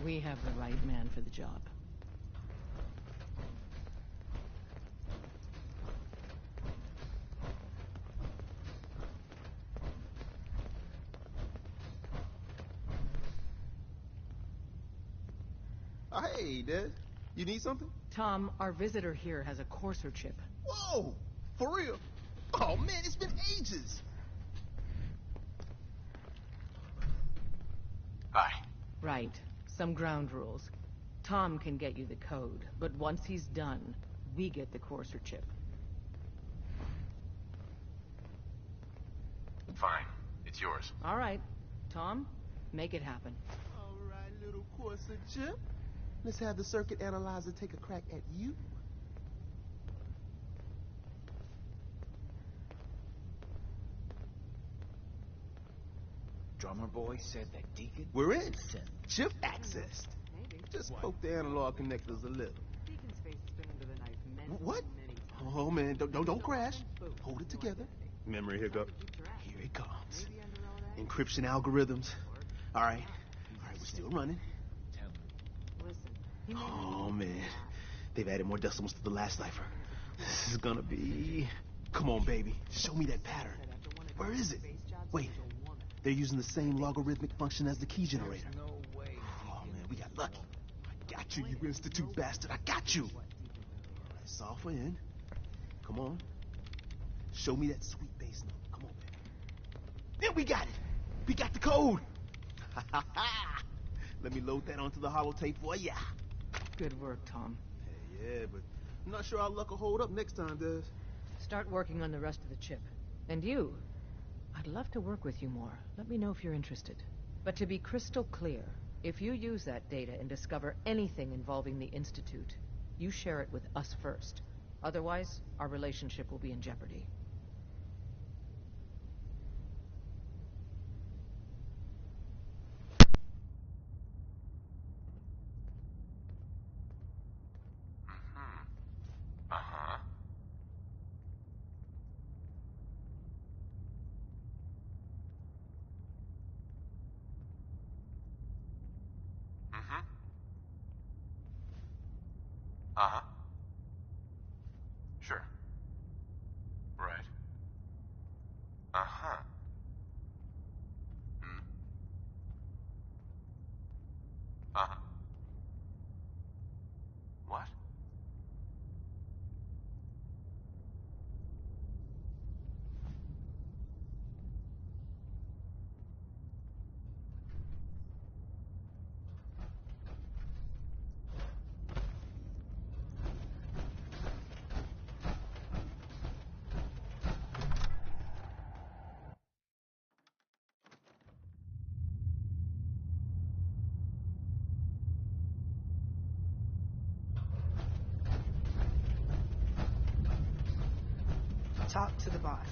We have the right man for the job. Oh, hey, Des. You need something? Tom, our visitor here has a Courser chip. Whoa! For real? Oh, man, it's been ages. Hi. Right. Some ground rules. Tom can get you the code, but once he's done, we get the Courser chip. Fine. It's yours. All right. Tom, make it happen. All right, little Courser chip. Let's have the circuit analyzer take a crack at you. Drummer boy said that Deacon... We're in. Chip accessed. Just poke the analog connectors a little. What? Oh, man, don't crash. Hold it together. Memory hiccup. Here it comes. Encryption algorithms. All right, we're still running. Oh, man. They've added more decimals to the last cipher. This is gonna be... Come on, baby. Show me that pattern. Where is it? Wait. They're using the same logarithmic function as the key generator. Oh, man, we got lucky. I got you, you institute bastard. I got you. That's all for in. Come on. Show me that sweet bass note. Come on, baby. Then we got it. We got the code. Let me load that onto the holotape for ya. Good work, Tom. Hey, yeah, but I'm not sure our luck will hold up next time, Des. Start working on the rest of the chip. And you, I'd love to work with you more. Let me know if you're interested. But to be crystal clear, if you use that data and discover anything involving the Institute, you share it with us first. Otherwise, our relationship will be in jeopardy. Uh-huh. Mm-hmm. Uh-huh. Sure. Right. Uh-huh. Hmm. Uh-huh. What? Talk to the boss.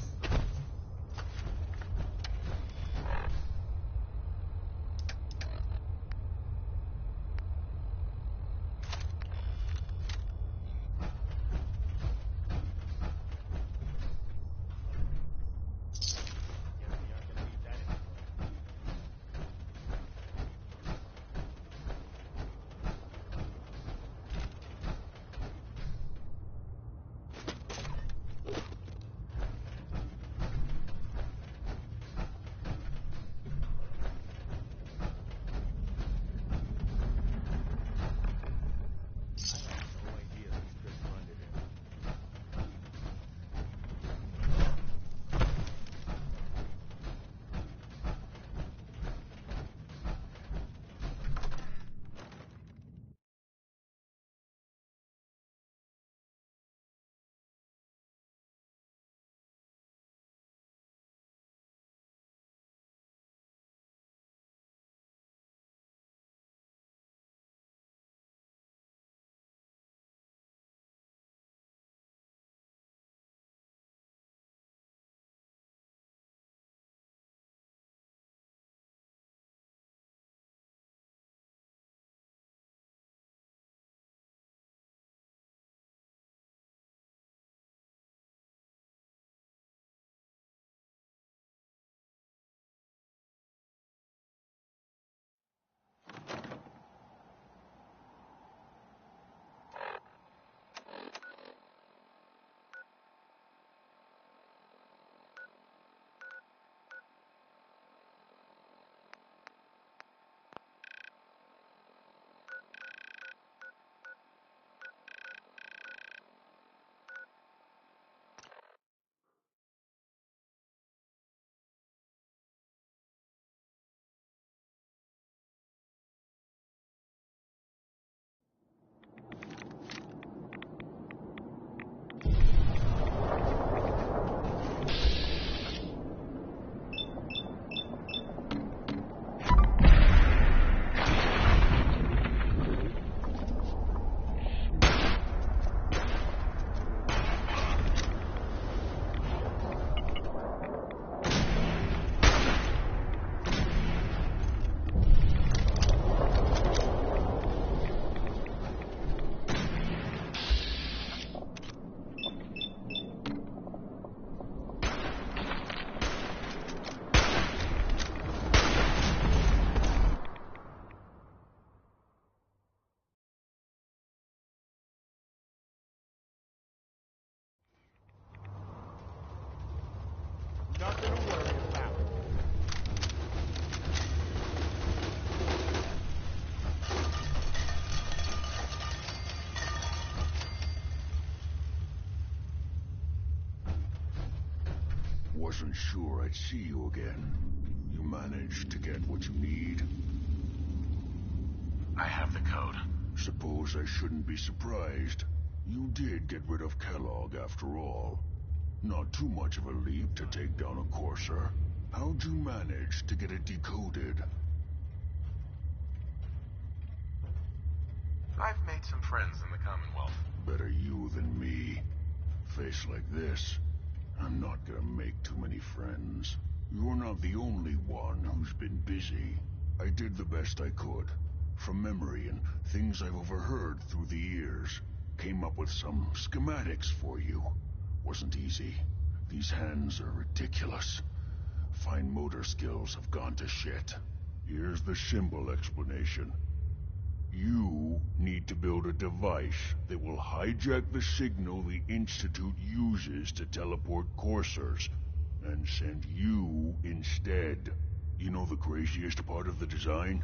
wasn't sure I'd see you again. You managed to get what you need. I have the code. Suppose I shouldn't be surprised. You did get rid of Kellogg after all. Not too much of a leap to take down a Courser. How'd you manage to get it decoded? I've made some friends in the Commonwealth. Better you than me. Face like this, I'm not gonna make too many friends. You're not the only one who's been busy. I did the best I could. From memory and things I've overheard through the years. Came up with some schematics for you. Wasn't easy. These hands are ridiculous. Fine motor skills have gone to shit. Here's the symbol explanation. You need to build a device that will hijack the signal the Institute uses to teleport coursers, and send you instead. You know the craziest part of the design?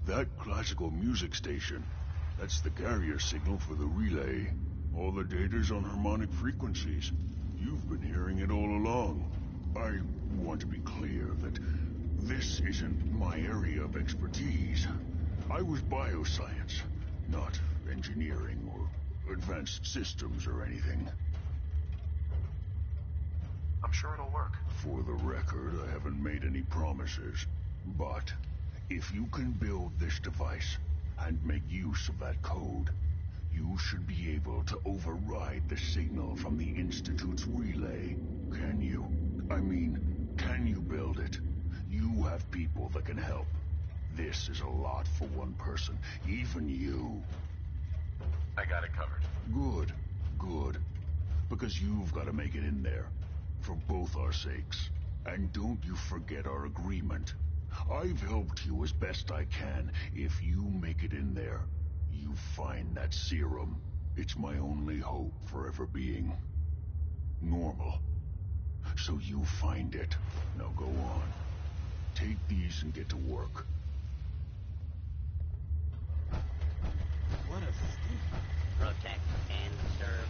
That classical music station. That's the carrier signal for the relay. All the data's on harmonic frequencies. You've been hearing it all along. I want to be clear that this isn't my area of expertise. I was bioscience, not engineering or advanced systems or anything. I'm sure it'll work. For the record, I haven't made any promises. But if you can build this device and make use of that code, you should be able to override the signal from the Institute's relay. Can you? I mean, can you build it? You have people that can help. This is a lot for one person, even you. I got it covered. Good, good. Because you've got to make it in there. For both our sakes. And don't you forget our agreement. I've helped you as best I can. If you make it in there, you find that serum. It's my only hope for ever being normal. So you find it. Now go on. Take these and get to work. What a scheme. Protect and serve.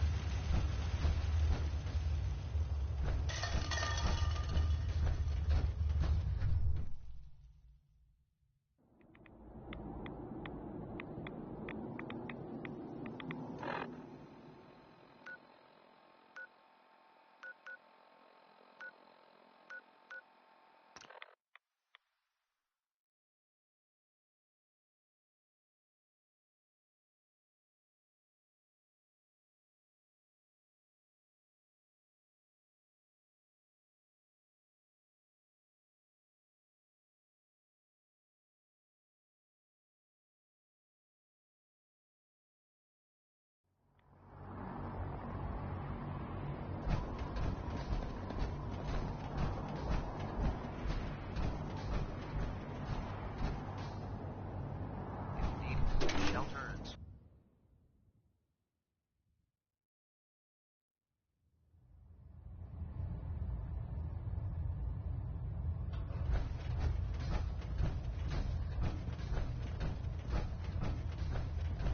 Shelters.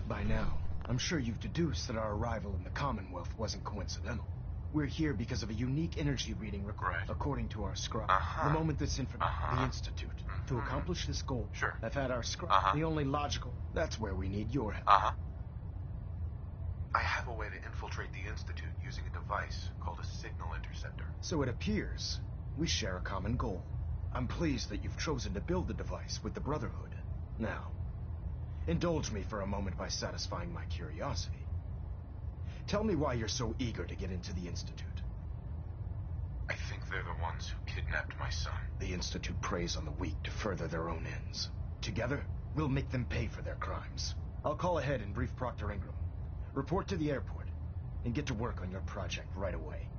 By now, I'm sure you've deduced that our arrival in the Commonwealth wasn't coincidental. We're here because of a unique energy reading required, Right. according to our scribe. Uh-huh. The moment this information, Uh-huh. the Institute. To accomplish this goal, Sure. I've had our scribe, Uh-huh. the only logical. That's where we need your help. Uh-huh. I have a way to infiltrate the Institute using a device called a signal interceptor. So it appears we share a common goal. I'm pleased that you've chosen to build the device with the Brotherhood. Now, indulge me for a moment by satisfying my curiosity. Tell me why you're so eager to get into the Institute. I think they're the ones who kidnapped my son. The Institute preys on the weak to further their own ends. Together, we'll make them pay for their crimes. I'll call ahead and brief Proctor Ingram. Report to the airport, and get to work on your project right away.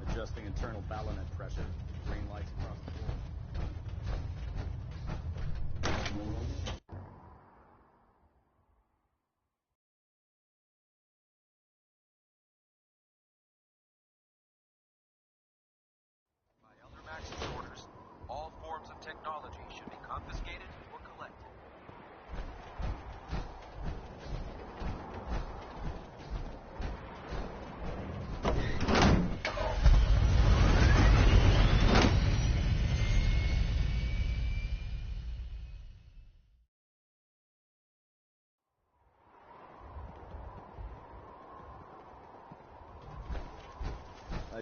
Adjusting internal ballonet pressure. Green lights across the board. By Elder Max's orders, all forms of technology should be confiscated or collected.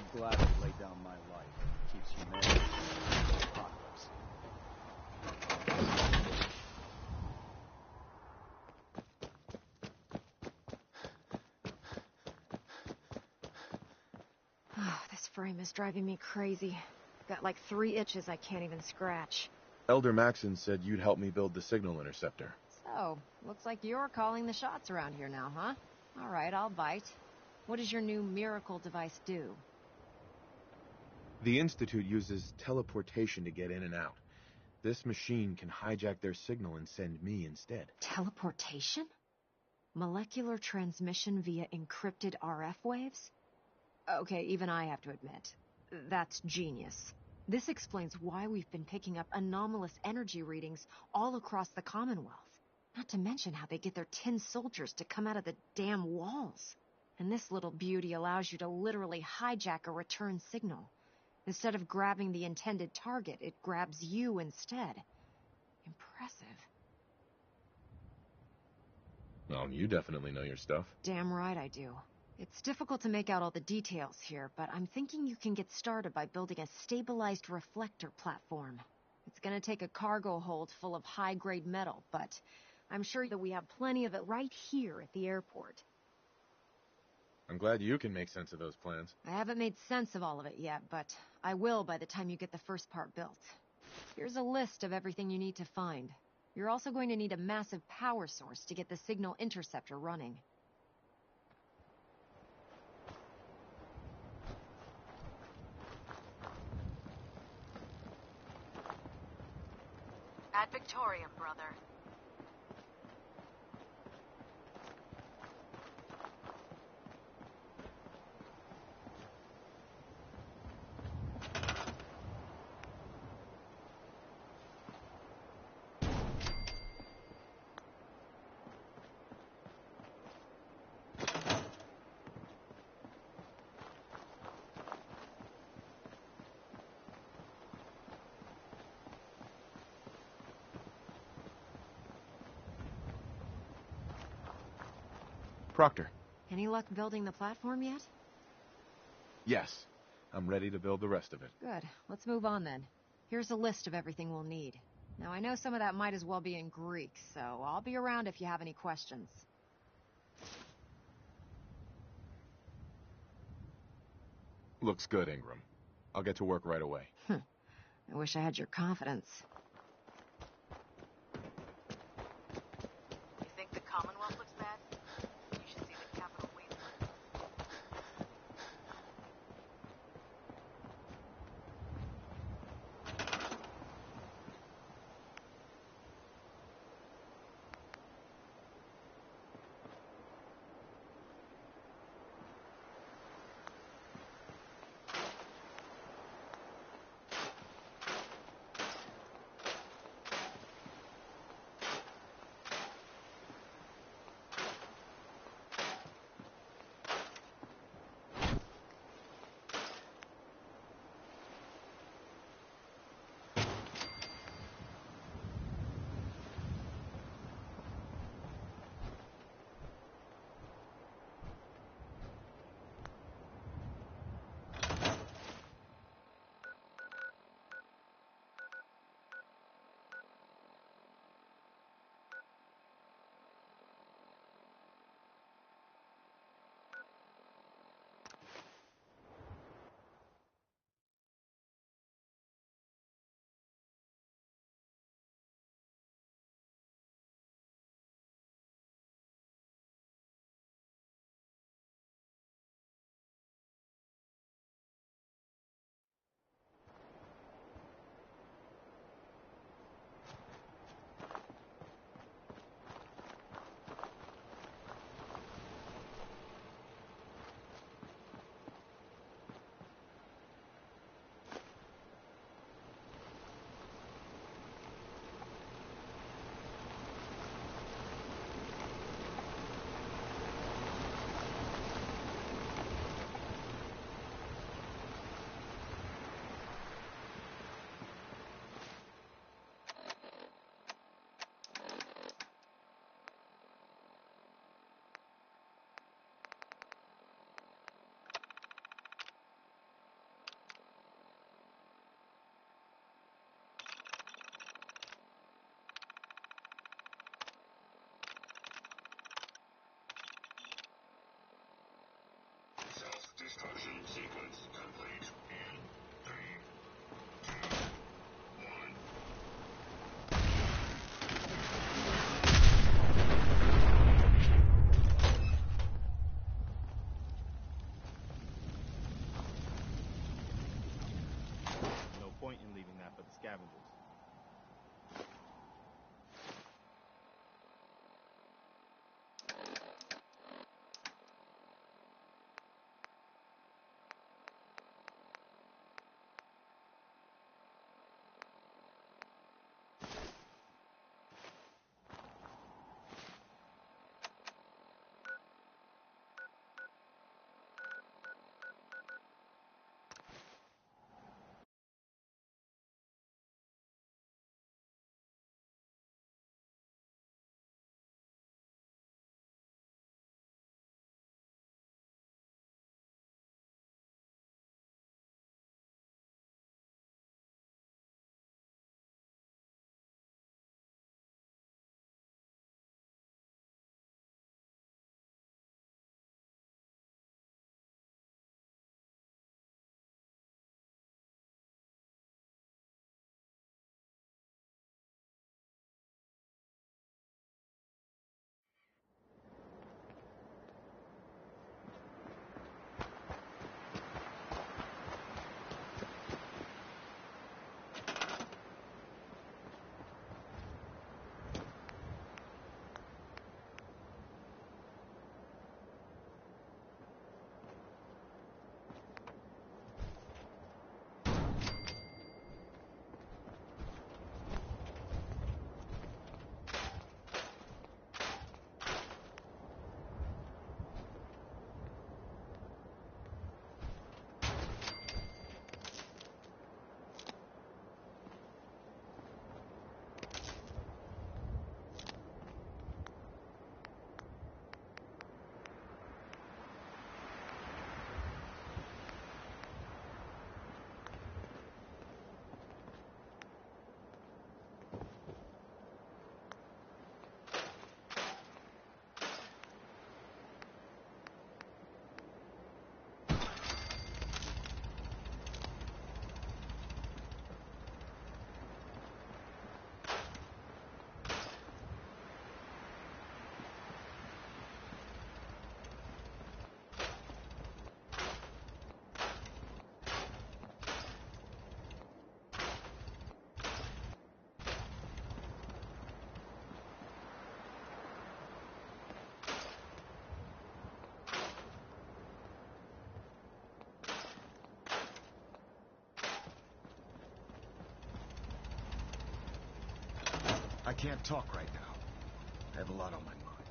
I'd gladly lay down my life if it keeps humanity from the apocalypse. Oh, this frame is driving me crazy. I've got like 3 itches I can't even scratch. Elder Maxon said you'd help me build the signal interceptor. So, looks like you're calling the shots around here now, huh? Alright, I'll bite. What does your new miracle device do? The Institute uses teleportation to get in and out. This machine can hijack their signal and send me instead. Teleportation? Molecular transmission via encrypted RF waves? Okay, even I have to admit, that's genius. This explains why we've been picking up anomalous energy readings all across the Commonwealth. Not to mention how they get their tin soldiers to come out of the damn walls. And this little beauty allows you to literally hijack a return signal. Instead of grabbing the intended target, it grabs you instead. Impressive. Well, you definitely know your stuff. Damn right I do. It's difficult to make out all the details here, but I'm thinking you can get started by building a stabilized reflector platform. It's gonna take a cargo hold full of high-grade metal, but I'm sure that we have plenty of it right here at the airport. I'm glad you can make sense of those plans. I haven't made sense of all of it yet, but I will by the time you get the first part built. Here's a list of everything you need to find. You're also going to need a massive power source to get the signal interceptor running. Ad Victorium, brother. Proctor. Any luck building the platform yet? Yes. I'm ready to build the rest of it. Good. Let's move on then. Here's a list of everything we'll need. Now, I know some of that might as well be in Greek, so I'll be around if you have any questions. Looks good, Ingram. I'll get to work right away. I wish I had your confidence. You think the Commonwealth looks bad? You should see the Capitol Wasteland. scavengers. I can't talk right now. I have a lot on my mind.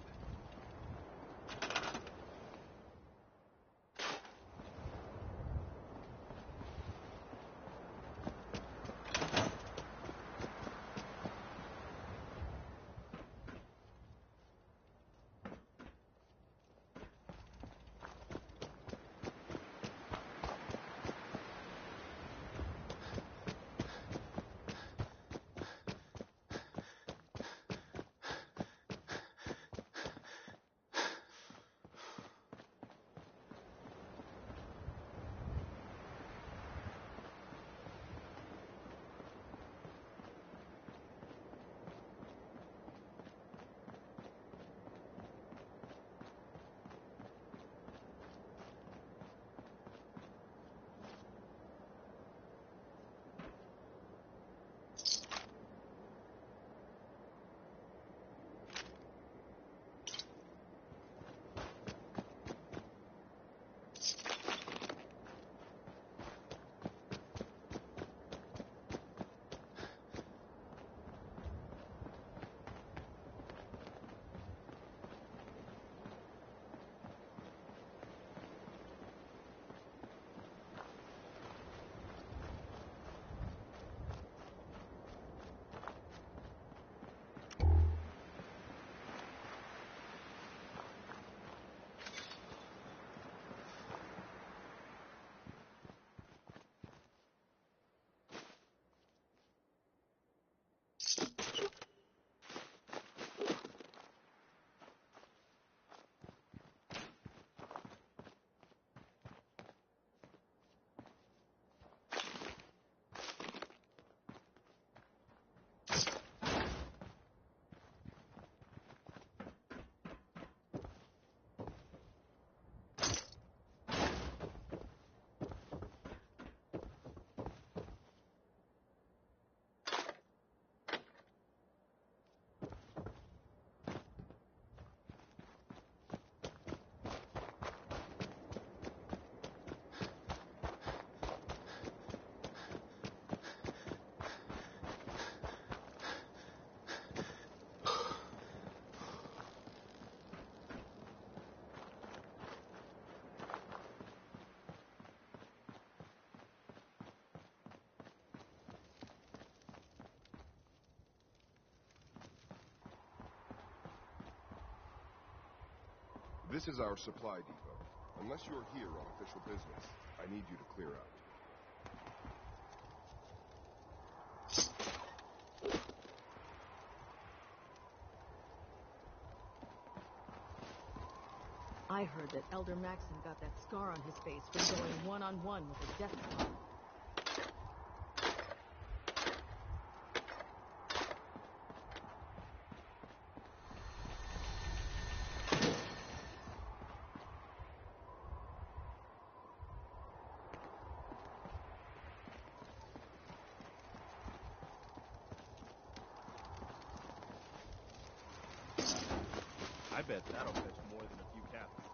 This is our supply depot. Unless you're here on official business, I need you to clear out. I heard that Elder Maxon got that scar on his face from going one-on-one with a death claw. I bet that'll fetch more than a few captains.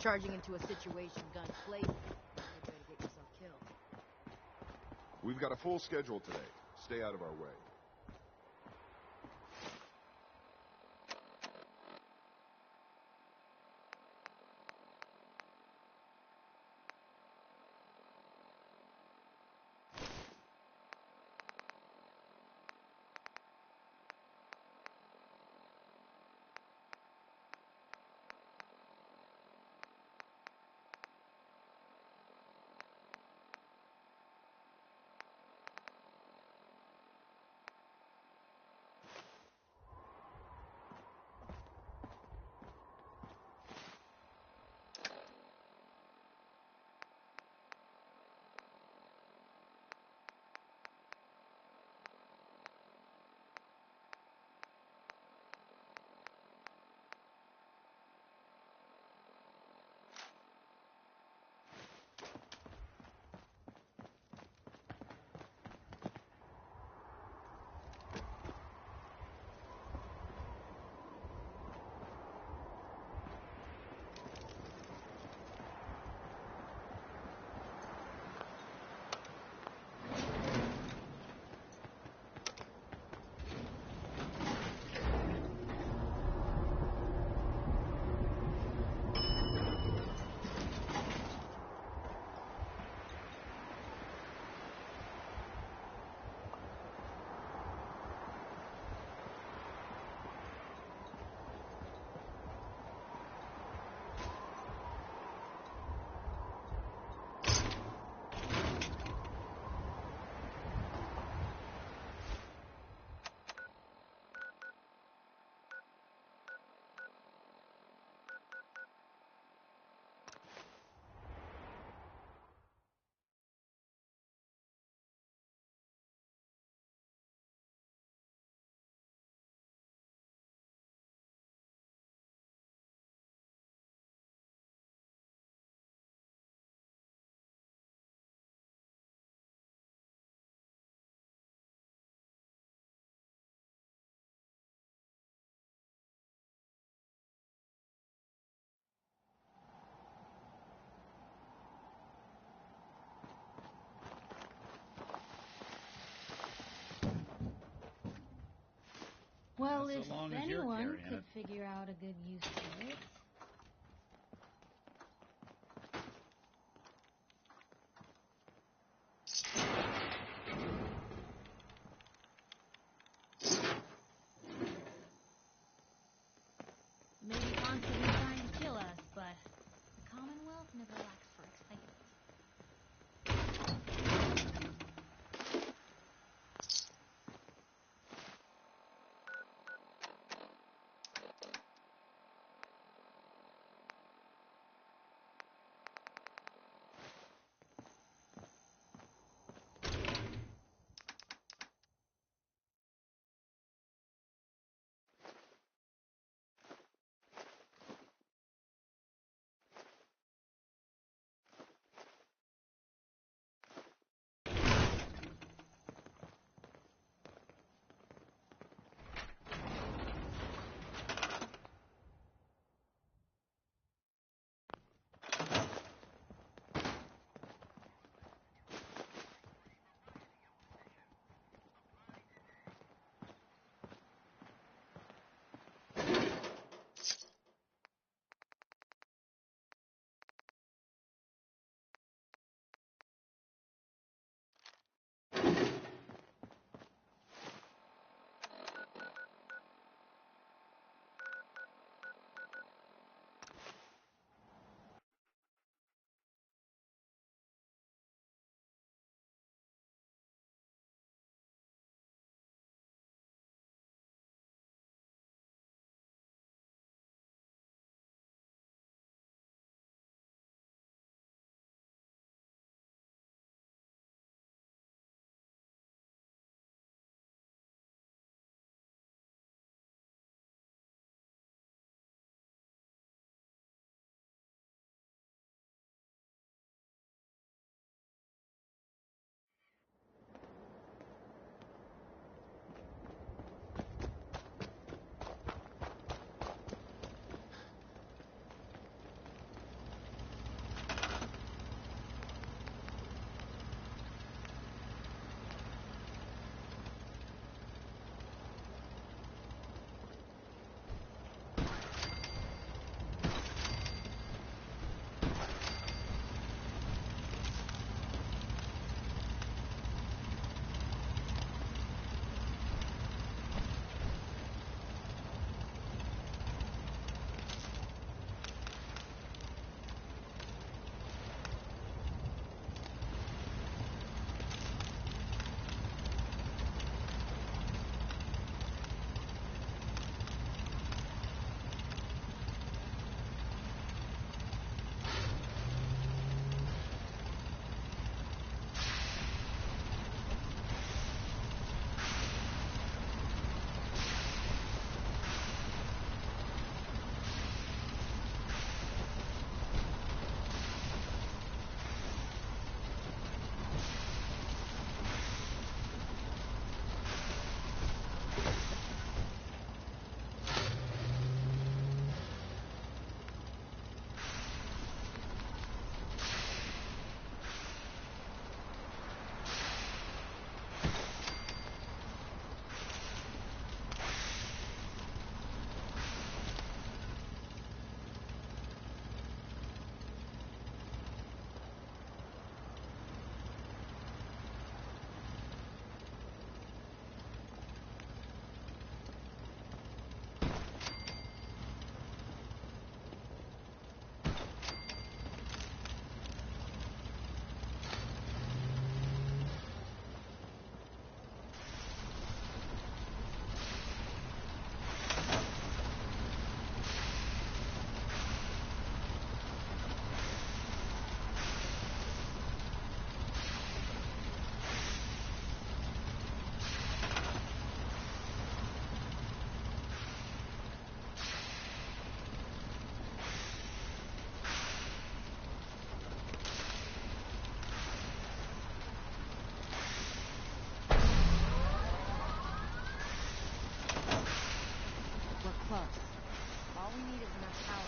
Charging into a situation guns blazing. Good way to get yourself killed. We've got a full schedule today. Stay out of our way. Well, Not if so long as you're anyone carrying could it. figure out a good use for it. Maybe constantly trying to kill us, but the Commonwealth never lacks for excitement.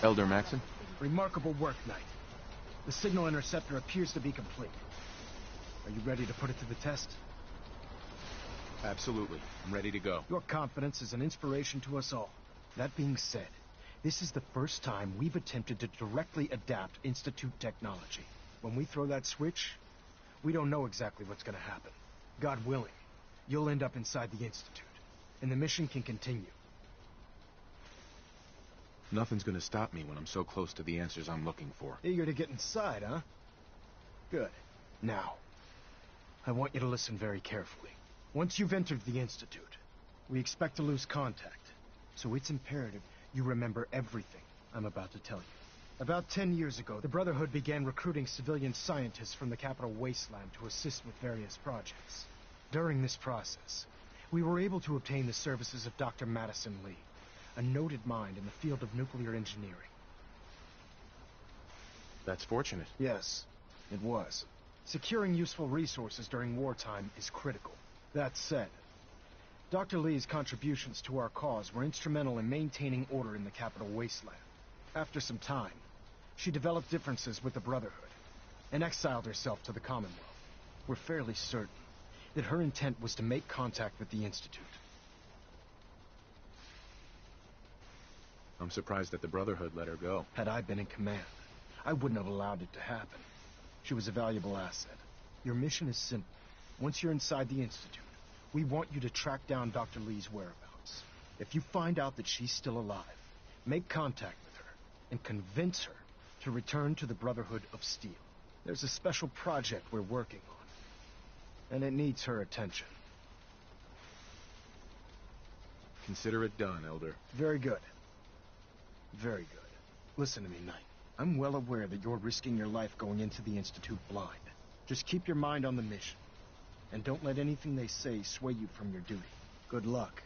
Elder Maxon? Remarkable work, Knight. The signal interceptor appears to be complete. Are you ready to put it to the test? Absolutely. I'm ready to go. Your confidence is an inspiration to us all. That being said, this is the first time we've attempted to directly adapt Institute technology. When we throw that switch, we don't know exactly what's going to happen. God willing, you'll end up inside the Institute, and the mission can continue. Nothing's gonna stop me when I'm so close to the answers I'm looking for. Eager to get inside, huh? Good. Now, I want you to listen very carefully. Once you've entered the Institute, we expect to lose contact, so it's imperative you remember everything I'm about to tell you. About 10 years ago, the Brotherhood began recruiting civilian scientists from the Capital Wasteland to assist with various projects. During this process, we were able to obtain the services of Dr. Madison Lee, a noted mind in the field of nuclear engineering. That's fortunate. Yes, it was. Securing useful resources during wartime is critical. That said, Dr. Lee's contributions to our cause were instrumental in maintaining order in the Capital Wasteland. After some time, she developed differences with the Brotherhood and exiled herself to the Commonwealth. We're fairly certain that her intent was to make contact with the Institute. I'm surprised that the Brotherhood let her go. Had I been in command, I wouldn't have allowed it to happen. She was a valuable asset. Your mission is simple. Once you're inside the Institute, we want you to track down Dr. Lee's whereabouts. If you find out that she's still alive, make contact with her and convince her to return to the Brotherhood of Steel. There's a special project we're working on, and it needs her attention. Consider it done, Elder. Very good. Very good. Listen to me, Knight. I'm well aware that you're risking your life going into the Institute blind. Just keep your mind on the mission, and don't let anything they say sway you from your duty. Good luck.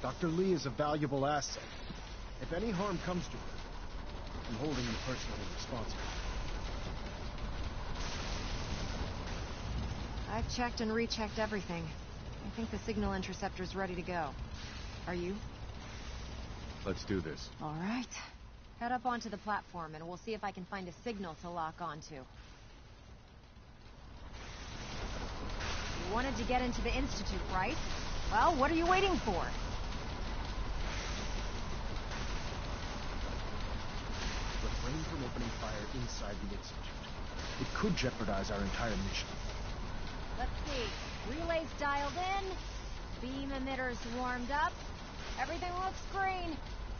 Dr. Lee is a valuable asset. If any harm comes to her, I'm holding you personally responsible. I've checked and rechecked everything. I think the signal interceptor's ready to go. Are you? Let's do this. All right. Head up onto the platform and we'll see if I can find a signal to lock onto. You wanted to get into the Institute, right? Well, what are you waiting for? Refrain from opening fire inside the Institute. It could jeopardize our entire mission. Let's see. Relays dialed in. Beam emitters warmed up. Everything looks green.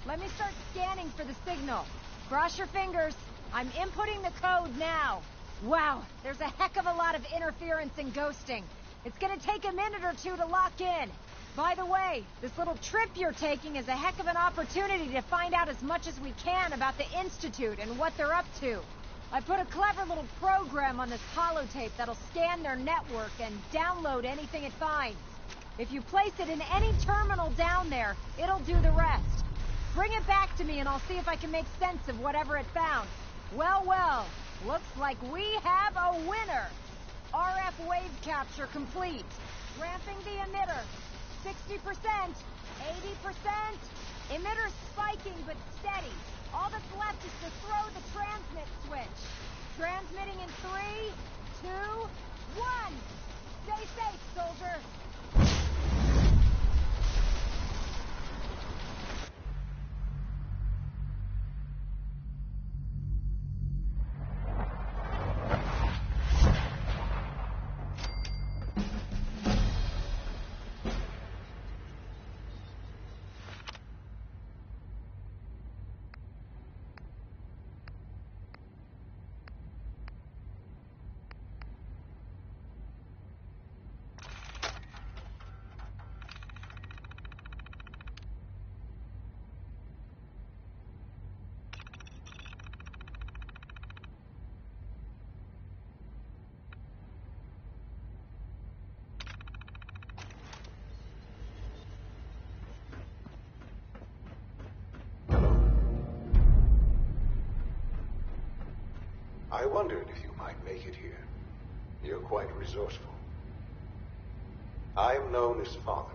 Let me start scanning for the signal. Cross your fingers. I'm inputting the code now. Wow, there's a heck of a lot of interference and ghosting. It's gonna take a minute or two to lock in. By the way, this little trip you're taking is a heck of an opportunity to find out as much as we can about the Institute and what they're up to. I put a clever little program on this holotape that'll scan their network and download anything it finds. If you place it in any terminal down there, it'll do the rest. Bring it back to me and I'll see if I can make sense of whatever it found. Well, well, looks like we have a winner. RF wave capture complete. Ramping the emitter. 60%, 80%. Emitter spiking but steady. All that's left is to throw the transmit switch. Transmitting in 3, 2, 1. Stay safe, soldier. wondered if you might make it here. You're quite resourceful. I am known as Father.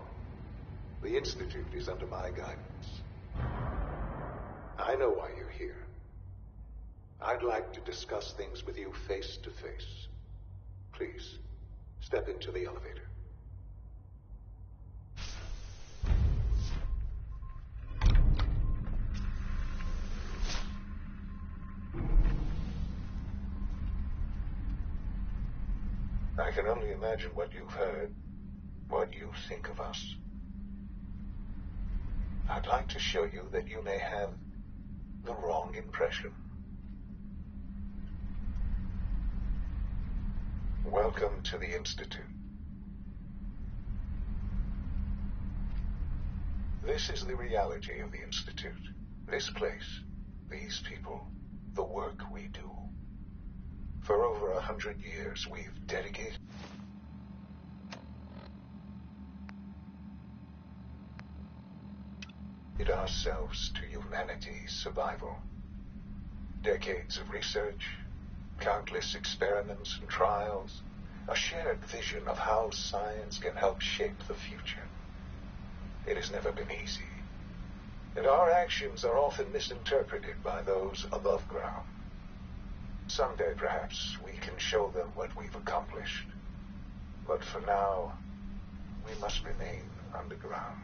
The Institute is under my guidance. I know why you're here. I'd like to discuss things with you face to face. Please, step into the elevator. I can only imagine what you've heard, what you think of us. I'd like to show you that you may have the wrong impression. Welcome to the Institute. This is the reality of the Institute. This place, these people, the work we do. For over 100 years, we've dedicated ourselves to humanity's survival. Decades of research, countless experiments and trials, a shared vision of how science can help shape the future. It has never been easy, and our actions are often misinterpreted by those above ground. Someday, perhaps, we can show them what we've accomplished. But for now, we must remain underground.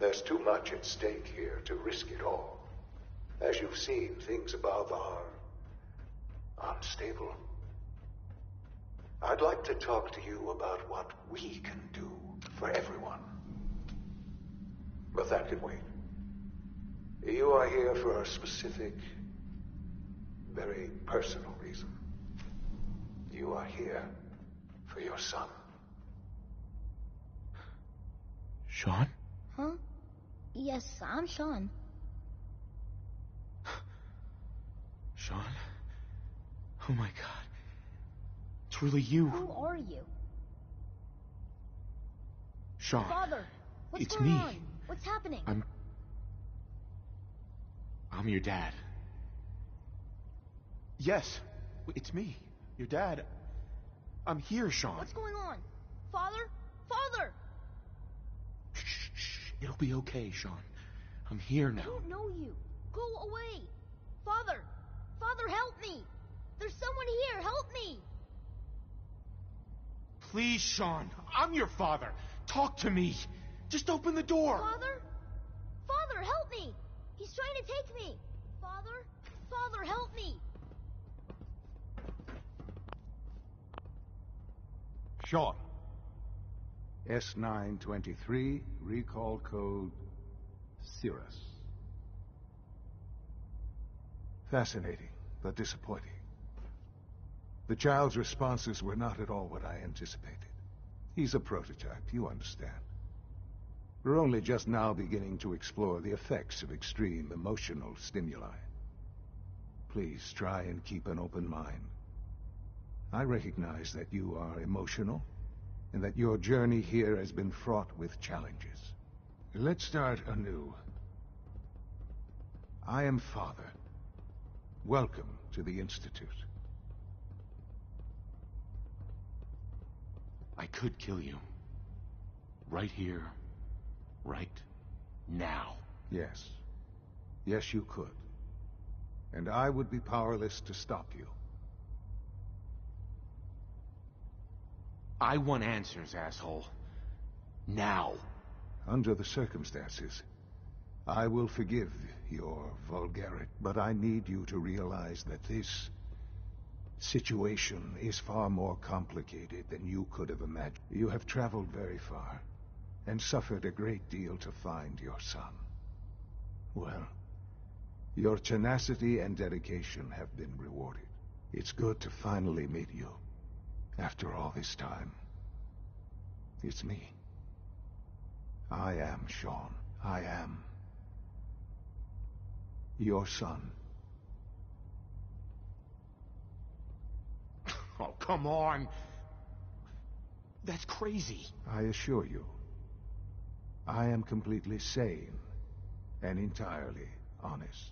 There's too much at stake here to risk it all. As you've seen, things above are unstable. I'd like to talk to you about what we can do for everyone. But that can wait. You are here for a specific, very personal reason. You are here for your son. Sean? Huh? Yes, I'm Sean. Sean? Oh my god. It's really you. Who are you? Sean. Father, what's It's going me. on? What's happening? I'm your dad. Yes, it's me, your dad. I'm here, Sean. What's going on? Father? Father! Shh. It'll be okay, Sean. I'm here now. I don't know you. Go away. Father! Father, help me! There's someone here. Help me! Please, Sean. I'm your father. Talk to me. Just open the door. Father? Father, help me! He's trying to take me! Father? Father, help me! Sean. S923, recall code Cirrus. Fascinating, but disappointing. The child's responses were not at all what I anticipated. He's a prototype, you understand. We're only just now beginning to explore the effects of extreme emotional stimuli. Please try and keep an open mind. I recognize that you are emotional, and that your journey here has been fraught with challenges. Let's start anew. I am Father. Welcome to the Institute. I could kill you. Right here. Right now. Yes. Yes, you could. And I would be powerless to stop you. I want answers, asshole. Now. Under the circumstances, I will forgive your vulgarity, but I need you to realize that this situation is far more complicated than you could have imagined. You have traveled very far, and suffered a great deal to find your son. Well, your tenacity and dedication have been rewarded. It's good to finally meet you. After all this time, it's me. I am Sean. I am your son. Oh, come on. That's crazy. I assure you, I am completely sane and entirely honest.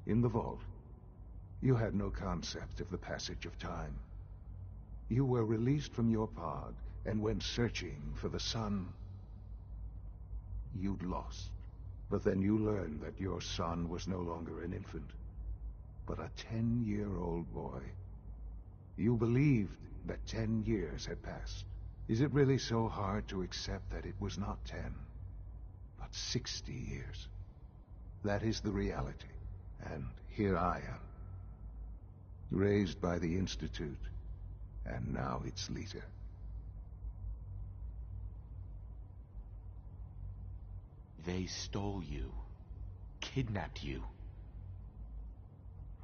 In the vault, You had no concept of the passage of time. You were released from your pod and went searching for the sun you'd lost. But then you learned that your son was no longer an infant, but a 10-year-old boy. You believed that 10 years had passed. Is it really so hard to accept that it was not 10, but 60 years? That is the reality, and here I am, raised by the Institute, and now its leader. They stole you, kidnapped you.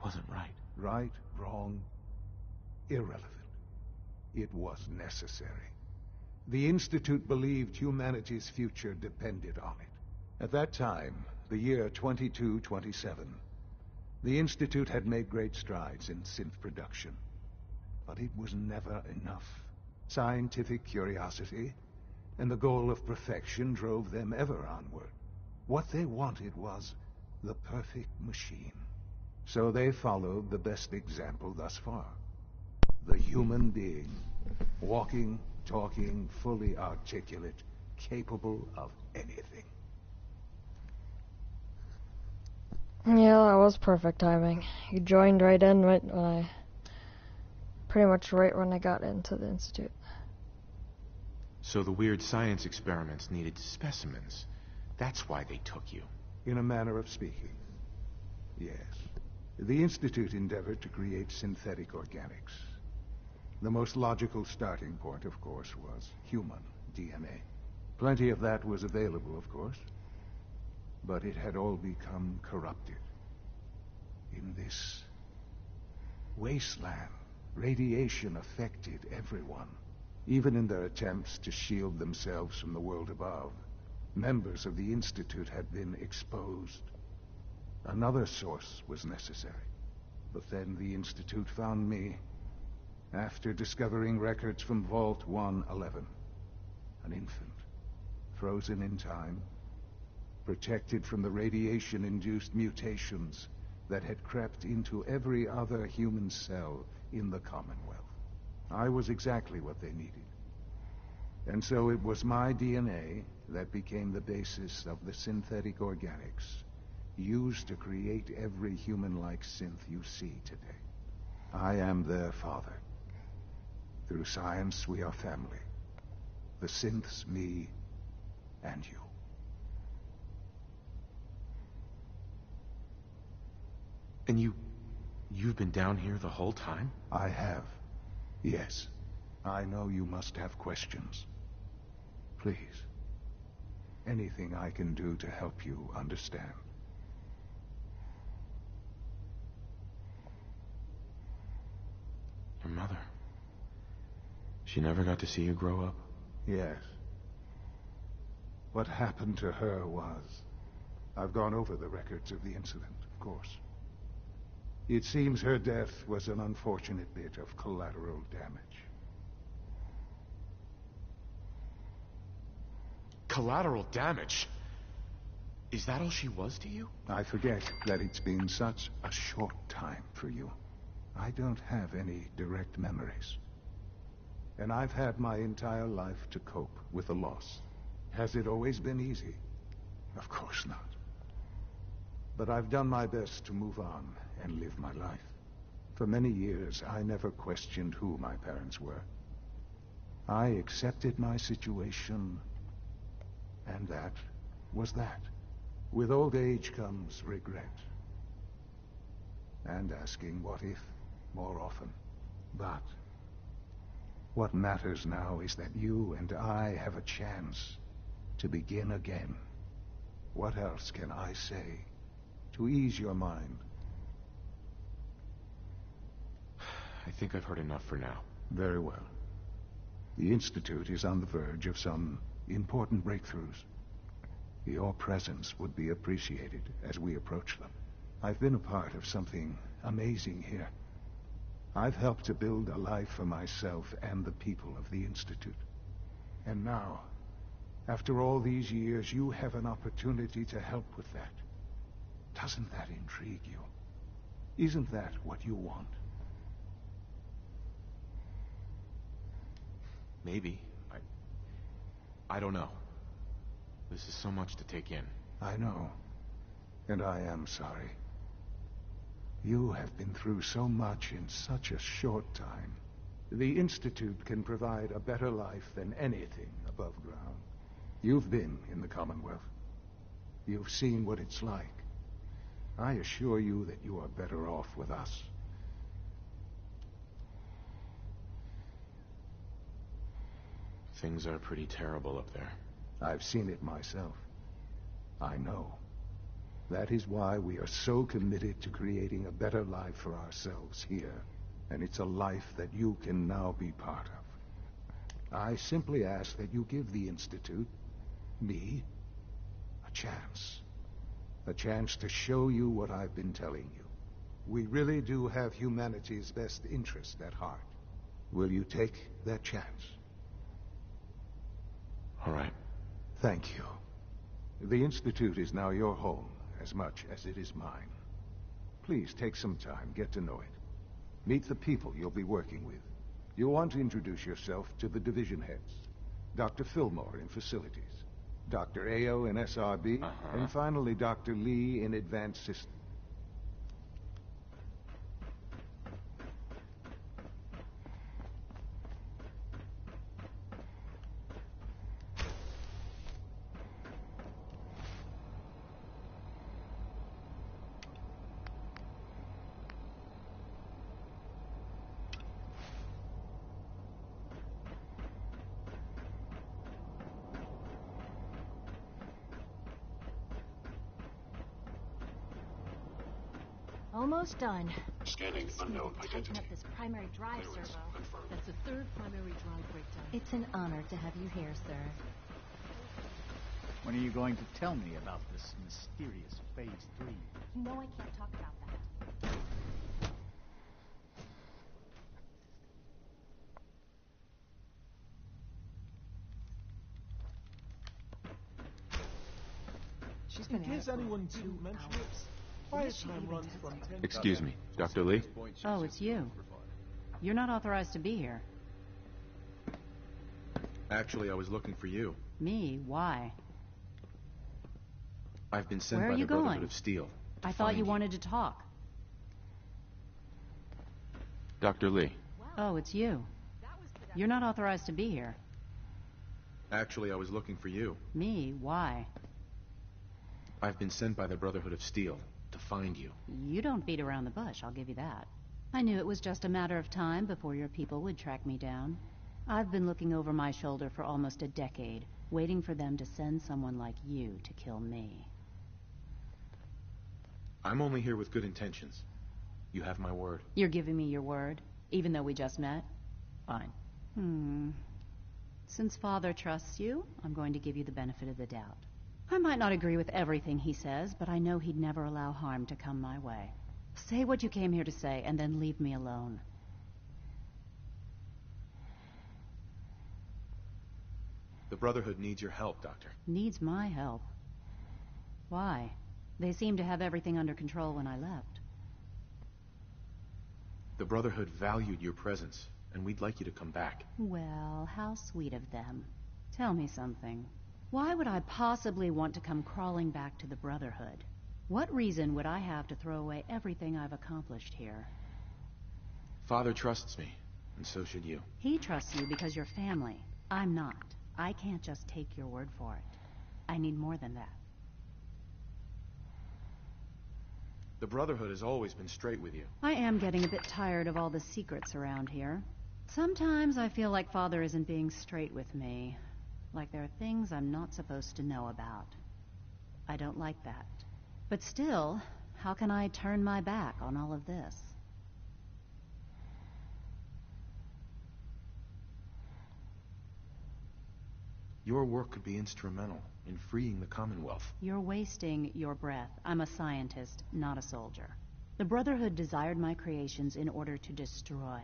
Wasn't right. Right, wrong, irrelevant. It was necessary. The Institute believed humanity's future depended on it. At that time, the year 2227, the Institute had made great strides in synth production. But it was never enough. Scientific curiosity and the goal of perfection drove them ever onward. What they wanted was the perfect machine. So they followed the best example thus far. The human being. Walking, talking, fully articulate, capable of anything. Yeah, that was perfect timing. You joined right in, pretty much right when I got into the Institute. So the weird science experiments needed specimens. That's why they took you. In a manner of speaking, yes. The Institute endeavored to create synthetic organics. The most logical starting point, of course, was human DNA. Plenty of that was available, of course. But it had all become corrupted. In this wasteland, radiation affected everyone. Even in their attempts to shield themselves from the world above, members of the Institute had been exposed. Another source was necessary. But then the Institute found me after discovering records from Vault 111. An infant, frozen in time, protected from the radiation-induced mutations that had crept into every other human cell in the Commonwealth. I was exactly what they needed. And so it was my DNA that became the basis of the synthetic organics used to create every human-like synth you see today. I am their father. Through science, we are family. The synths, me, and you. And you've been down here the whole time? I have. Yes. I know you must have questions. Please. Anything I can do to help you understand. Your mother. She never got to see you grow up? Yes. What happened to her was... I've gone over the records of the incident, of course. It seems her death was an unfortunate bit of collateral damage. Collateral damage? Is that all she was to you? I forget that it's been such a short time for you. I don't have any direct memories. And I've had my entire life to cope with the loss. Has it always been easy? Of course not. But I've done my best to move on and live my life. For many years, I never questioned who my parents were. I accepted my situation, and that was that. With old age comes regret. And asking what if more often. But what matters now is that you and I have a chance to begin again. What else can I say to ease your mind? I think I've heard enough for now. Very well. The Institute is on the verge of some important breakthroughs. Your presence would be appreciated as we approach them. I've been a part of something amazing here. I've helped to build a life for myself and the people of the Institute. And now, after all these years, you have an opportunity to help with that. Doesn't that intrigue you? Isn't that what you want? Maybe. I don't know. This is so much to take in. I know. And I am sorry. You have been through so much in such a short time. The Institute can provide a better life than anything above ground. You've been in the Commonwealth. You've seen what it's like. I assure you that you are better off with us. Things are pretty terrible up there. I've seen it myself. I know. That is why we are so committed to creating a better life for ourselves here. And it's a life that you can now be part of. I simply ask that you give the Institute, me, a chance. A chance to show you what I've been telling you. We really do have humanity's best interest at heart. Will you take that chance? All right. Thank you. The Institute is now your home, as much as it is mine. Please take some time, get to know it. Meet the people you'll be working with. You'll want to introduce yourself to the division heads. Dr. Fillmore in Facilities, Dr. Ao in SRB, and finally Dr. Lee in Advanced Systems. Almost done. Scanning unknown identity. Tighten up this primary drive Clearance servo. confirmed. That's the third primary drive breakdown. It's an honor to have you here, sir. When are you going to tell me about this mysterious Phase 3? You know I can't talk about that. She's been in case anyone didn't mention it, fire time runs from 10... Excuse me, Dr. Lee? Oh, it's you. You're not authorized to be here. Actually, I was looking for you. Me? Why? I've been sent Where by are the you Brotherhood going? of Steel. I thought you wanted to talk. Dr. Lee. Oh, it's you. You're not authorized to be here. Actually, I was looking for you. Me? Why? I've been sent by the Brotherhood of Steel to find you. You don't beat around the bush, I'll give you that. I knew it was just a matter of time before your people would track me down. I've been looking over my shoulder for almost a decade, waiting for them to send someone like you to kill me. I'm only here with good intentions. You have my word. You're giving me your word, even though we just met? Fine. Since Father trusts you, I'm going to give you the benefit of the doubt. I might not agree with everything he says, but I know he'd never allow harm to come my way. Say what you came here to say, and then leave me alone. The Brotherhood needs your help, Doctor. Needs my help? Why? They seemed to have everything under control when I left. The Brotherhood valued your presence, and we'd like you to come back. Well, how sweet of them. Tell me something. Why would I possibly want to come crawling back to the Brotherhood? What reason would I have to throw away everything I've accomplished here? Father trusts me, and so should you. He trusts you because you're family. I'm not. I can't just take your word for it. I need more than that. The Brotherhood has always been straight with you. I am getting a bit tired of all the secrets around here. Sometimes I feel like Father isn't being straight with me. Like there are things I'm not supposed to know about. I don't like that. But still, how can I turn my back on all of this? Your work could be instrumental in freeing the Commonwealth. You're wasting your breath. I'm a scientist, not a soldier. The Brotherhood desired my creations in order to destroy,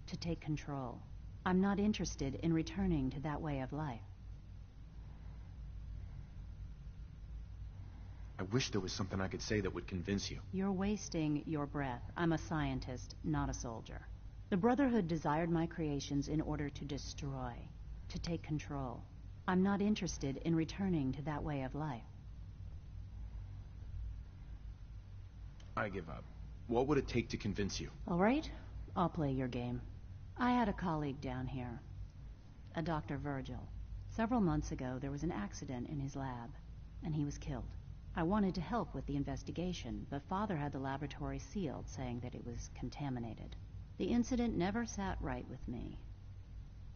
to take control. I'm not interested in returning to that way of life. I wish there was something I could say that would convince you. You're wasting your breath. I'm a scientist, not a soldier. The Brotherhood desired my creations in order to destroy, to take control. I'm not interested in returning to that way of life. I give up. What would it take to convince you? All right, I'll play your game. I had a colleague down here, a Dr. Virgil. Several months ago, there was an accident in his lab, and he was killed. I wanted to help with the investigation, but Father had the laboratory sealed, saying that it was contaminated. The incident never sat right with me.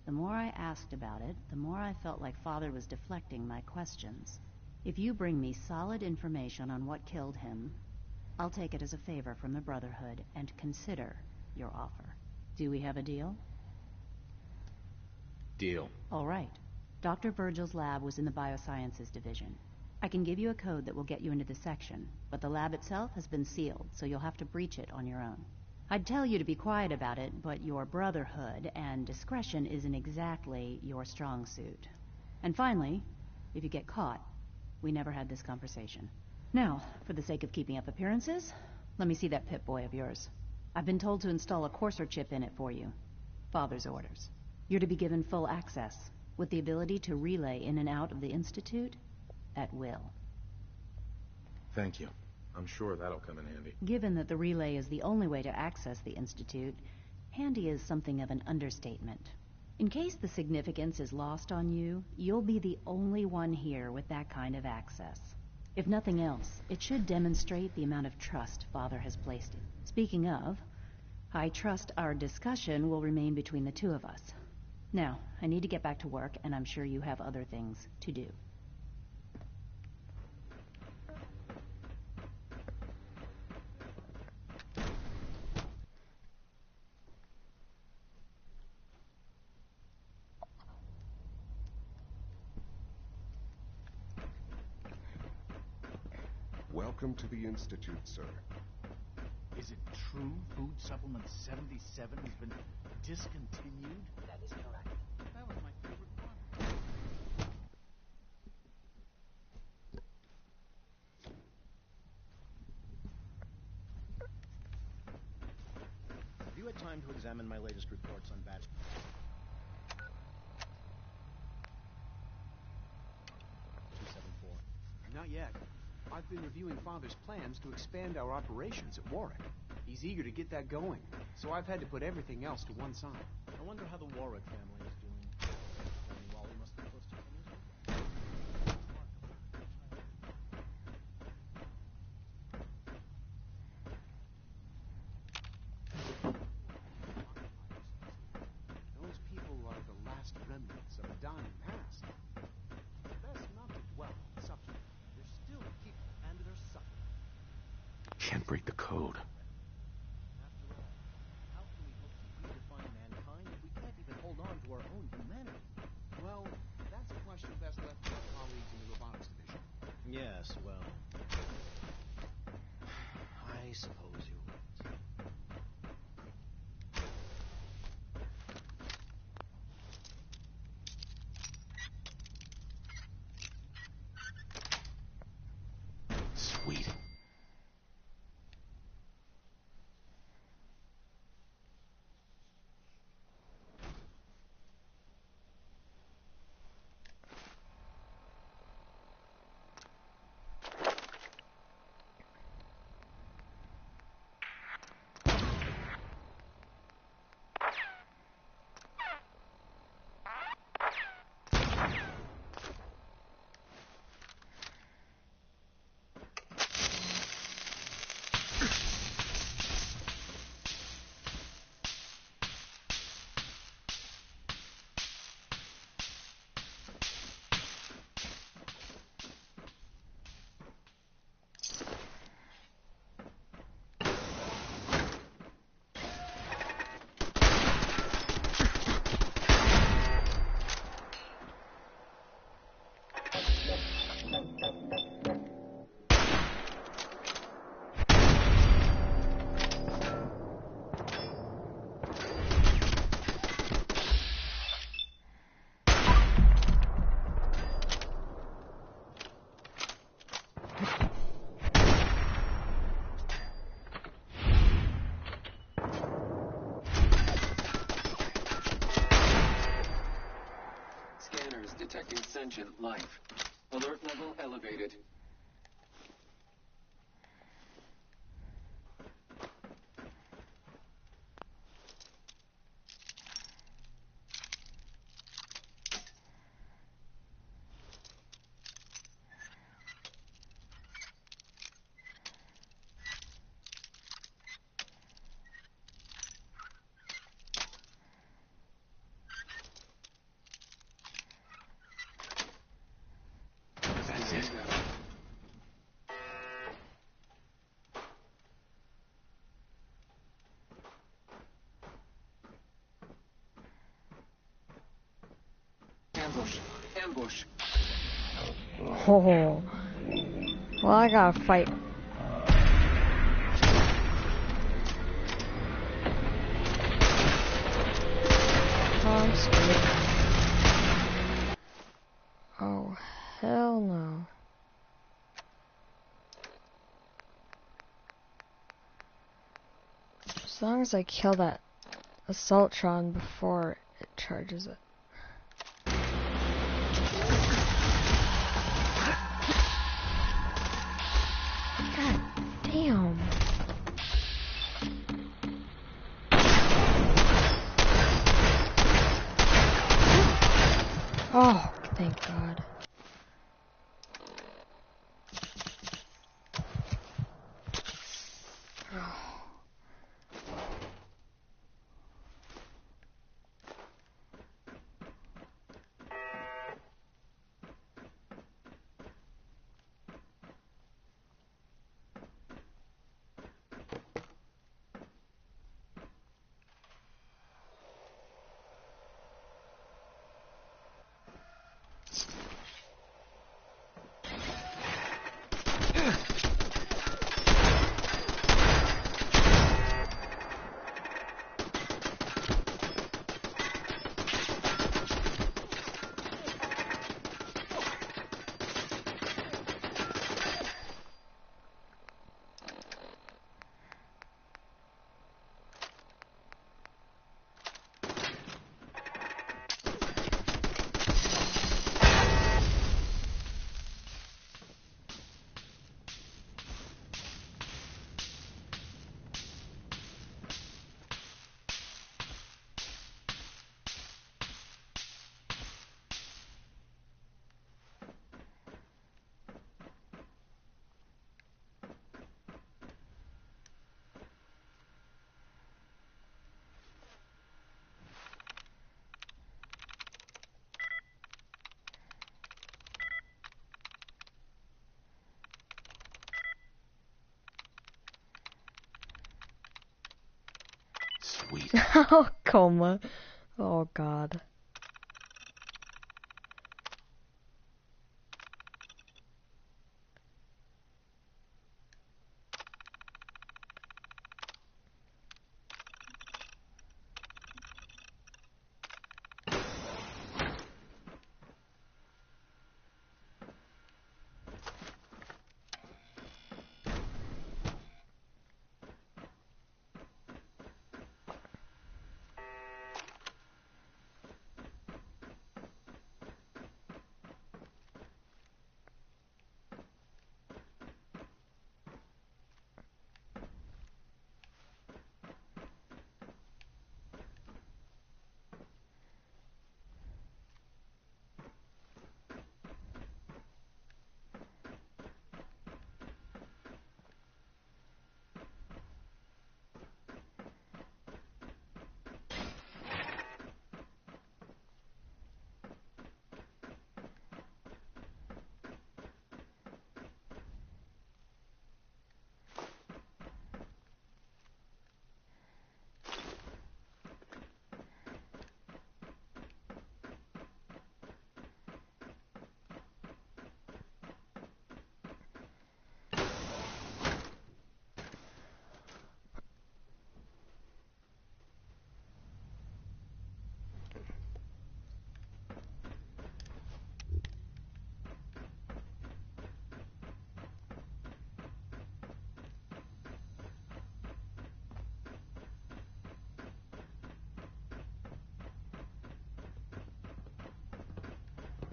The more I asked about it, the more I felt like Father was deflecting my questions. If you bring me solid information on what killed him, I'll take it as a favor from the Brotherhood and consider your offer. Do we have a deal? Deal. All right. Dr. Virgil's lab was in the Biosciences Division. I can give you a code that will get you into the section, but the lab itself has been sealed, so you'll have to breach it on your own. I'd tell you to be quiet about it, but your Brotherhood and discretion isn't exactly your strong suit. And finally, if you get caught, we never had this conversation. Now, for the sake of keeping up appearances, let me see that Pip-Boy of yours. I've been told to install a Courser chip in it for you. Father's orders. You're to be given full access, with the ability to relay in and out of the Institute at will. Thank you. I'm sure that'll come in handy. Given that the relay is the only way to access the Institute, handy is something of an understatement. In case the significance is lost on you, you'll be the only one here with that kind of access. If nothing else, it should demonstrate the amount of trust Father has placed in. Speaking of, I trust our discussion will remain between the two of us. Now, I need to get back to work, and I'm sure you have other things to do. Welcome to the Institute, sir. Is it true Food Supplement 77 has been discontinued? That is correct. That was my favorite one. Have you had time to examine my latest reports on batch? 274. Not yet. I've been reviewing Father's plans to expand our operations at Warwick. He's eager to get that going, so I've had to put everything else to one side. I wonder how the Warwick family is doing. Wally must be close to Those people are the last remnants of a dying past. Best not to dwell on the subject. They're still people, and they're suffering. Can't break the code. After all, how can we hope to redefine mankind if we can't even hold on to our own humanity? Well, that's a question best left to our colleagues in the robotics division. Yes, well, I suppose you're right. Sweet. detecting sentient life. Alert level elevated. That's it. Ambush. Ambush. Oh. Well, I gotta fight. Oh, I'm screwed. Oh, hell no. As long as I kill that Assaultron before it charges it. God damn. Oh, thank God. Sweet. Oh, coma. Oh, God.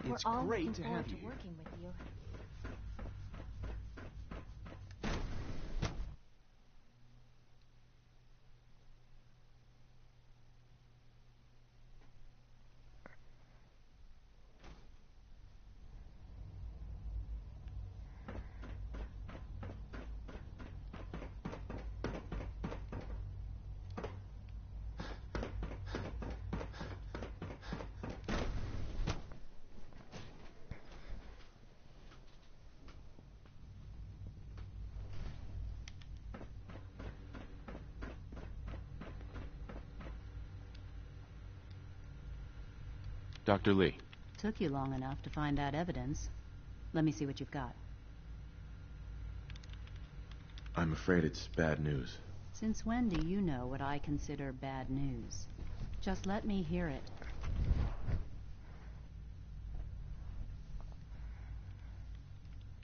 We're all looking forward to working with you. Dr. Lee. Took you long enough to find that evidence. Let me see what you've got. I'm afraid it's bad news. Since when do you know what I consider bad news? Just let me hear it.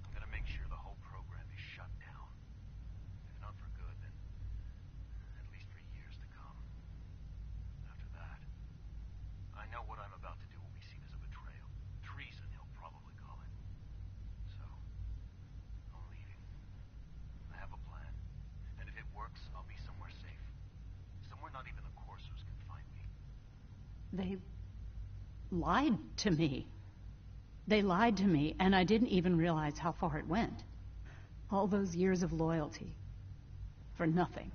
I'm gonna make sure the whole program is shut down. If not for good, then at least for years to come. After that, I know what I'm about to do will be seen as a betrayal. Treason, he'll probably call it. So, I'm leaving. I have a plan. And if it works, I'll be somewhere safe. Somewhere not even the Corsairs can find me. They lied to me. They lied to me, and I didn't even realize how far it went. All those years of loyalty. For nothing.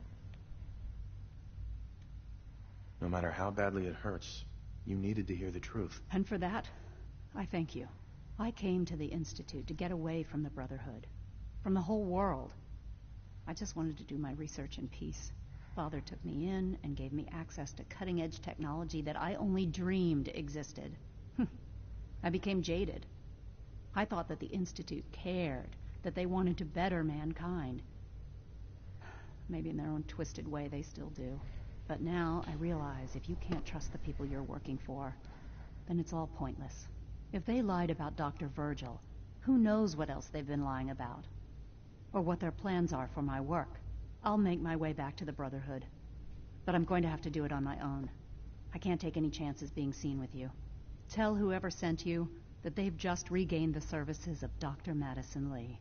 No matter how badly it hurts, you needed to hear the truth. And for that, I thank you. I came to the Institute to get away from the Brotherhood. From the whole world. I just wanted to do my research in peace. Father took me in and gave me access to cutting-edge technology that I only dreamed existed. I became jaded. I thought that the Institute cared, that they wanted to better mankind. Maybe in their own twisted way they still do. But now I realize if you can't trust the people you're working for, then it's all pointless. If they lied about Dr. Virgil, who knows what else they've been lying about? Or what their plans are for my work. I'll make my way back to the Brotherhood. But I'm going to have to do it on my own. I can't take any chances being seen with you. Tell whoever sent you that they've just regained the services of Dr. Madison Lee.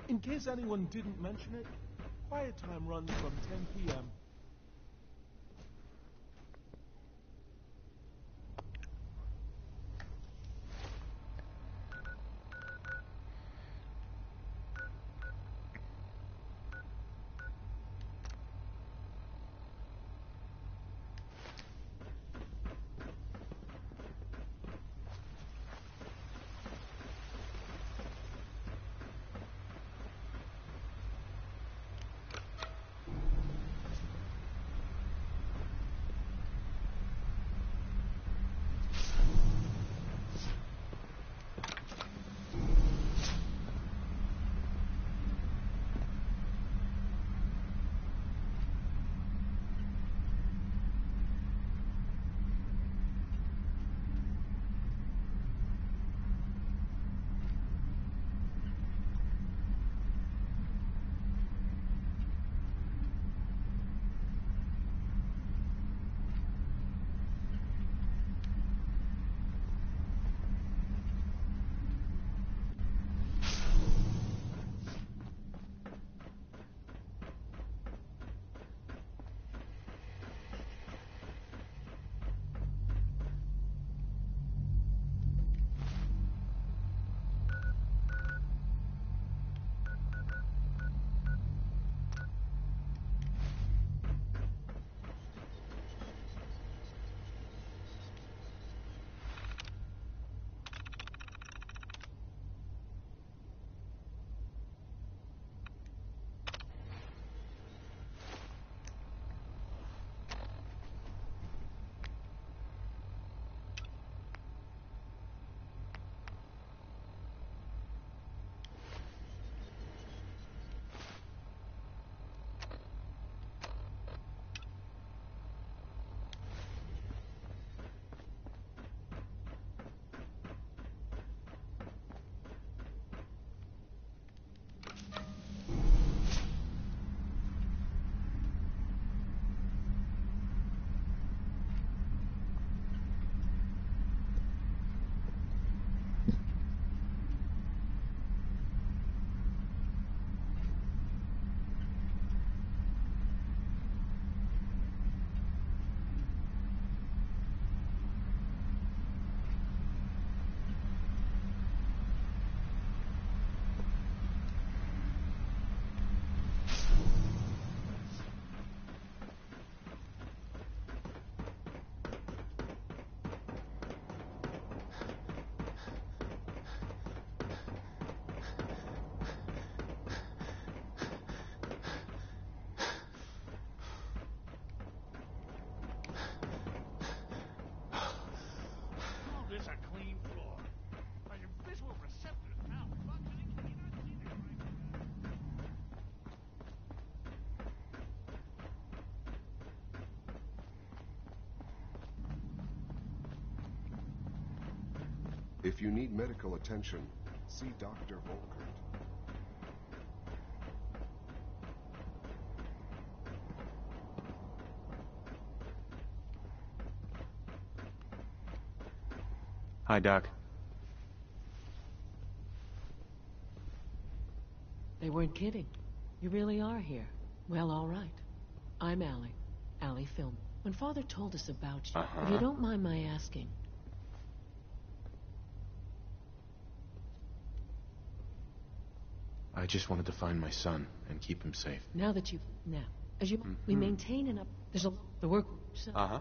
In case anyone didn't mention it, quiet time runs from 10 p.m. If you need medical attention, see Dr. Volkert. Hi, Doc. They weren't kidding. You really are here. Well, all right. I'm Allie. Allie Film. When Father told us about you, if you don't mind my asking... I just wanted to find my son and keep him safe. Now that you've... Now, as you... We maintain an up... There's a... The work... Uh-huh.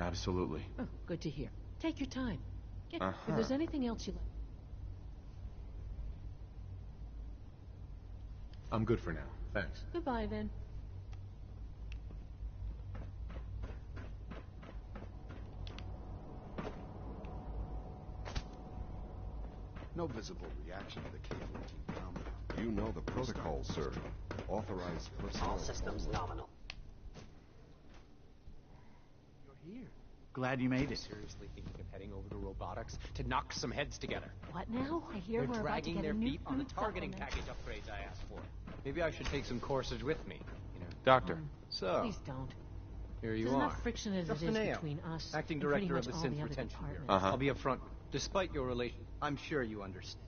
Absolutely. Oh, good to hear. Take your time. If there's anything else you'd like... I'm good for now. Thanks. Goodbye, then. No visible reaction to the K-14 compound. You know the protocol, sir. Authorized personnel. All systems nominal. You're here. Glad you made it. Seriously thinking of heading over to robotics to knock some heads together. What now? I hear They're we're about to dragging get their a new feet on the food targeting supplement. package upgrades I asked for. Maybe I should take some courses with me. You know. Doctor. So. Please don't. Here you There's are. enough friction as it is Justineo, between us acting and pretty director of much the all the Synth other Retention Bureau. departments. I'll be upfront. Despite your relation, I'm sure you understand.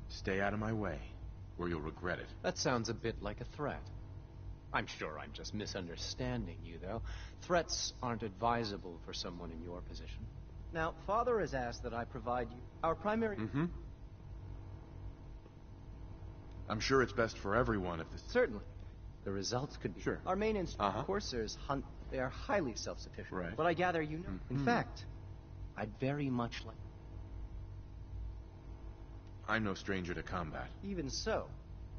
Stay out of my way, or you'll regret it. That sounds a bit like a threat. I'm sure I'm just misunderstanding you, though. Threats aren't advisable for someone in your position. Now, Father has asked that I provide you our primary... I'm sure it's best for everyone if this... Certainly. The results could be... Sure. Our main instrument, coursers, hunt. They are highly self-sufficient. Right. But I gather you know. In fact, I'd very much like... I'm no stranger to combat. Even so,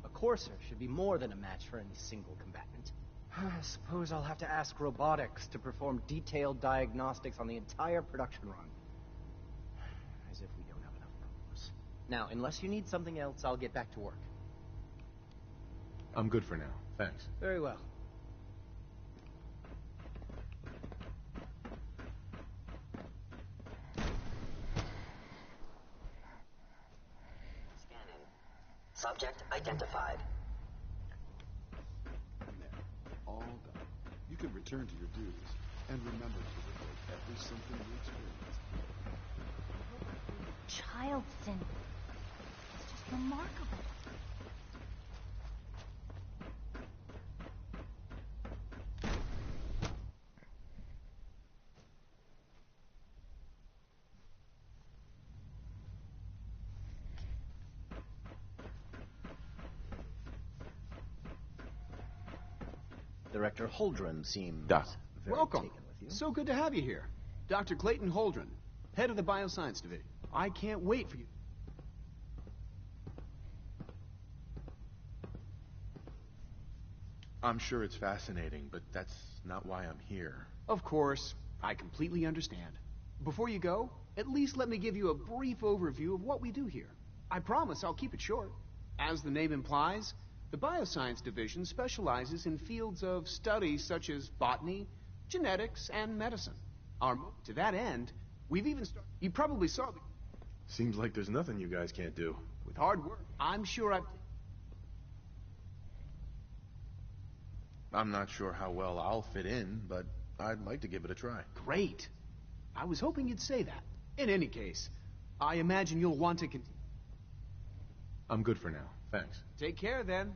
a courser should be more than a match for any single combatant. I suppose I'll have to ask robotics to perform detailed diagnostics on the entire production run. As if we don't have enough problems. Now, unless you need something else, I'll get back to work. I'm good for now. Thanks. Very well. Subject identified. All done. You can return to your duties, and remember to report every symptom you experience. Child sin. It's just remarkable. Director Holdren seems Doc. very Welcome. taken with you. So good to have you here. Dr. Clayton Holdren, head of the Bioscience Division. I can't wait for you. I'm sure it's fascinating, but that's not why I'm here. Of course, I completely understand. Before you go, at least let me give you a brief overview of what we do here. I promise I'll keep it short. As the name implies, the Bioscience Division specializes in fields of study such as botany, genetics, and medicine. To that end, we've even started... You probably saw the... Seems like there's nothing you guys can't do. With hard work, I'm sure I'm not sure how well I'll fit in, but I'd like to give it a try. Great. I was hoping you'd say that. In any case, I imagine you'll want to continue. I'm good for now. Thanks. Take care, then.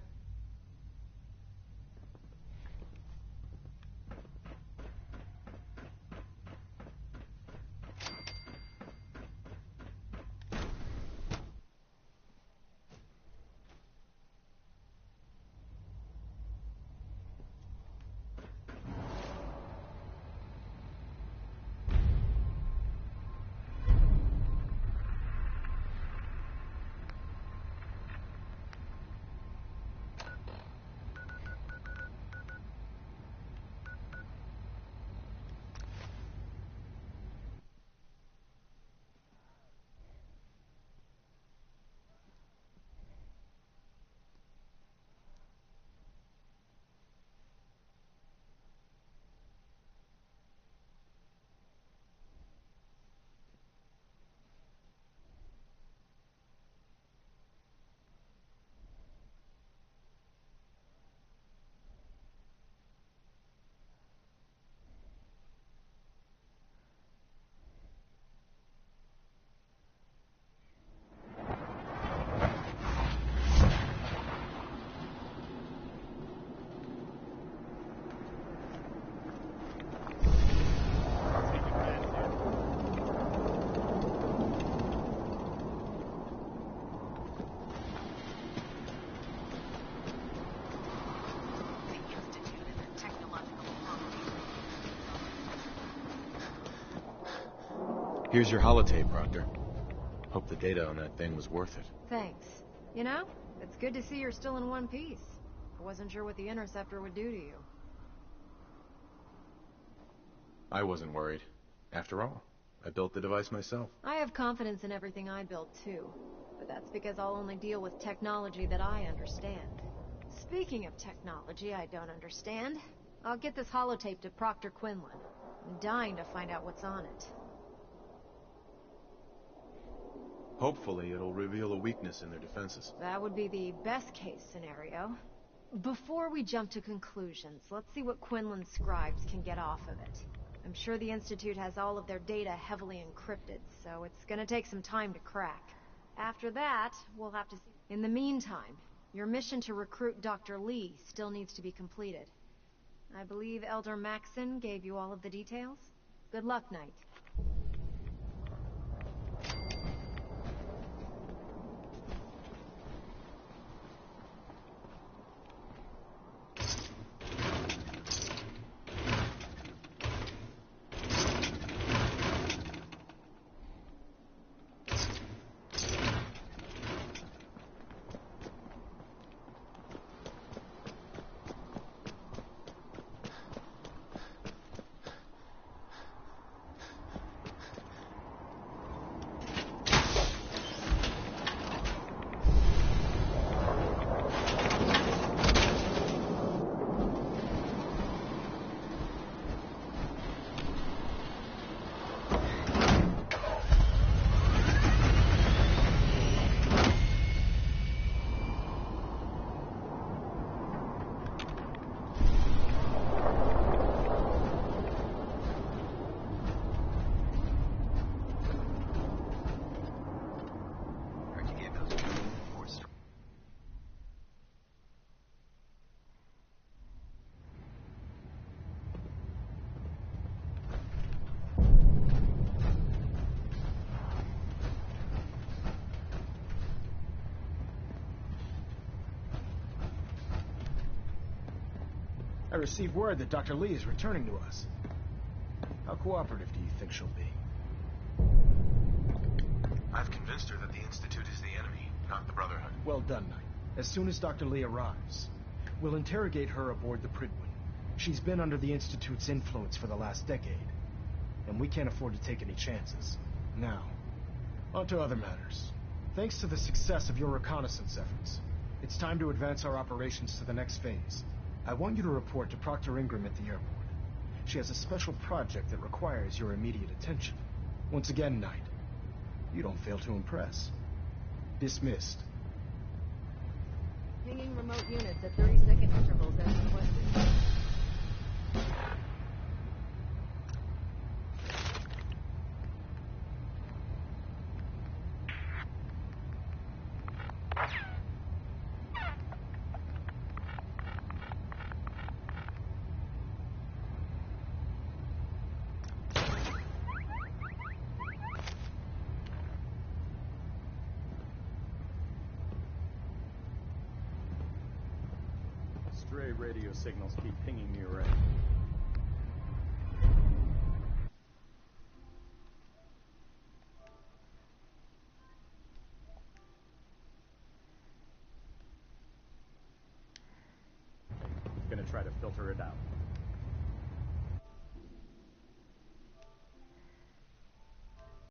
Here's your holotape, Proctor. Hope the data on that thing was worth it. Thanks. You know, it's good to see you're still in one piece. I wasn't sure what the Interceptor would do to you. I wasn't worried. After all, I built the device myself. I have confidence in everything I build, too. But that's because I'll only deal with technology that I understand. Speaking of technology I don't understand, I'll get this holotape to Proctor Quinlan. I'm dying to find out what's on it. Hopefully it'll reveal a weakness in their defenses. That would be the best-case scenario. Before we jump to conclusions, let's see what Quinlan's scribes can get off of it. I'm sure the Institute has all of their data heavily encrypted, so it's gonna take some time to crack. After that, we'll have to see. In the meantime, your mission to recruit Dr. Lee still needs to be completed. I believe Elder Maxson gave you all of the details? Good luck, Knight. I received word that Dr. Lee is returning to us. How cooperative do you think she'll be? I've convinced her that the Institute is the enemy, not the Brotherhood. Well done, Knight. As soon as Dr. Lee arrives, we'll interrogate her aboard the Prydwen. She's been under the Institute's influence for the last decade, and we can't afford to take any chances. Now, on to other matters. Thanks to the success of your reconnaissance efforts, it's time to advance our operations to the next phase. I want you to report to Proctor Ingram at the airport. She has a special project that requires your immediate attention. Once again, Knight, you don't fail to impress. Dismissed. Pinging remote units at 30-second intervals as requested. Stray radio signals keep pinging me around. Gonna try to filter it out.